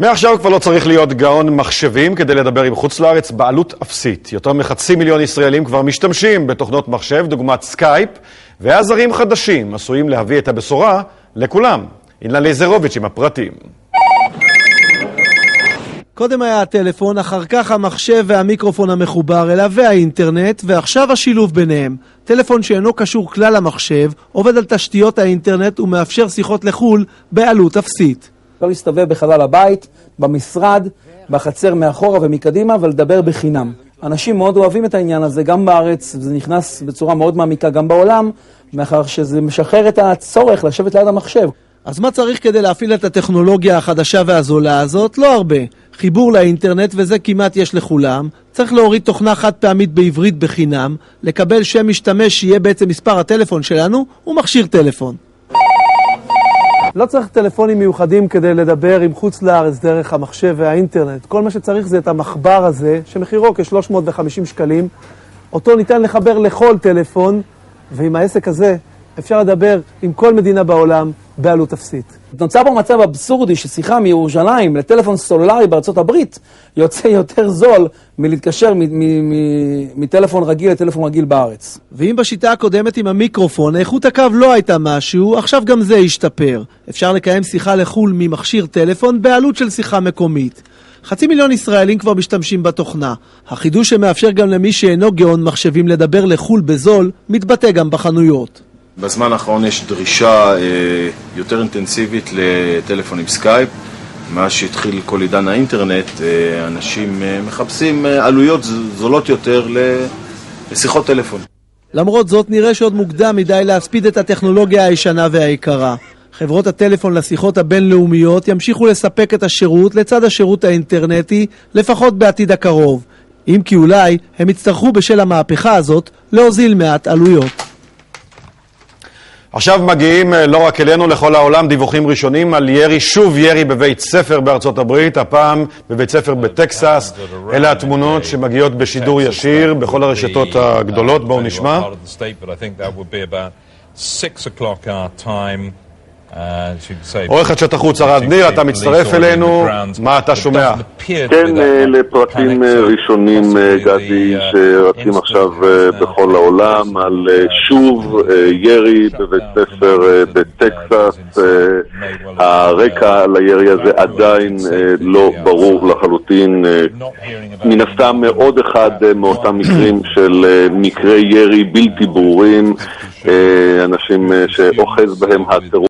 מעכשיו כבר לא צריך להיות גאון מחשבים כדי לדבר עם חוץ לארץ בעלות אפסית. יותר מ500,000 ישראלים כבר משתמשים בתוכנות מחשב, דוגמת סקייפ, ועזרים חדשים עשויים להביא את הבשורה לכולם. אילנה לייזרוביץ' עם הפרטים. קודם היה הטלפון, אחר כך המחשב והמיקרופון המחובר אליו והאינטרנט, ועכשיו השילוב ביניהם. טלפון שאינו קשור כלל למחשב, עובד על תשתיות האינטרנט ומאפשר שיחות לחול בעלות אפסית. אפשר להסתובב בחלל הבית, במשרד, בחצר מאחורה ומקדימה ולדבר בחינם. אנשים מאוד אוהבים את העניין הזה, גם בארץ, זה נכנס בצורה מאוד מעמיקה גם בעולם, מאחר שזה משחרר את הצורך לשבת ליד המחשב. אז מה צריך כדי להפעיל את הטכנולוגיה החדשה והזולה הזאת? לא הרבה. חיבור לאינטרנט, וזה כמעט יש לכולם. צריך להוריד תוכנה חד פעמית בעברית בחינם, לקבל שם משתמש שיהיה בעצם מספר הטלפון שלנו, ומכשיר טלפון. לא צריך טלפונים מיוחדים כדי לדבר עם חוץ לארץ דרך המחשב והאינטרנט. כל מה שצריך זה את המחבר הזה, שמחירו כ-350 שקלים. אותו ניתן לחבר לכל טלפון, ועם העסק הזה אפשר לדבר עם כל מדינה בעולם בעלות אפסית. נוצר פה מצב אבסורדי ששיחה מירושלים לטלפון סלולרי בארצות הברית יוצא יותר זול מלהתקשר מטלפון רגיל לטלפון רגיל בארץ. ואם בשיטה הקודמת עם המיקרופון איכות הקו לא הייתה משהו, עכשיו גם זה ישתפר. אפשר לקיים שיחה לחול ממכשיר טלפון בעלות של שיחה מקומית. 500,000 ישראלים כבר משתמשים בתוכנה. החידוש שמאפשר גם למי שאינו גאון מחשבים לדבר לחול בזול מתבטא גם בחנויות. בזמן האחרון יש דרישה יותר אינטנסיבית לטלפון עם סקייפ. מאז שהתחיל כל עידן האינטרנט, אנשים מחפשים עלויות זולות יותר לשיחות טלפון. למרות זאת נראה שעוד מוקדם מדי להספיד את הטכנולוגיה הישנה והיקרה. חברות הטלפון לשיחות הבינלאומיות ימשיכו לספק את השירות לצד השירות האינטרנטי, לפחות בעתיד הקרוב. אם כי אולי הם יצטרכו בשל המהפכה הזאת להוזיל מעט עלויות. עכשיו מגיעים לא רק אלינו, לכל העולם, דיווחים ראשונים על ירי, שוב ירי בבית ספר בארצות הברית, הפעם בבית ספר בטקסס. אלה התמונות שמגיעות בשידור ישיר בכל הרשתות הגדולות. בואו נשמע. עורך השטח חוץ ארד ניר, אתה מצטרף אלינו, מה אתה שומע? כן, לפרטים ראשונים גדי שרצים עכשיו בכל העולם על שוב ירי בבית ספר בטקסס. הרקע לירי הזה עדיין לא ברור לחלוטין. מן הסתם עוד אחד מאותם מקרים של מקרי ירי בלתי ברורים, אנשים שאוחז בהם הטרור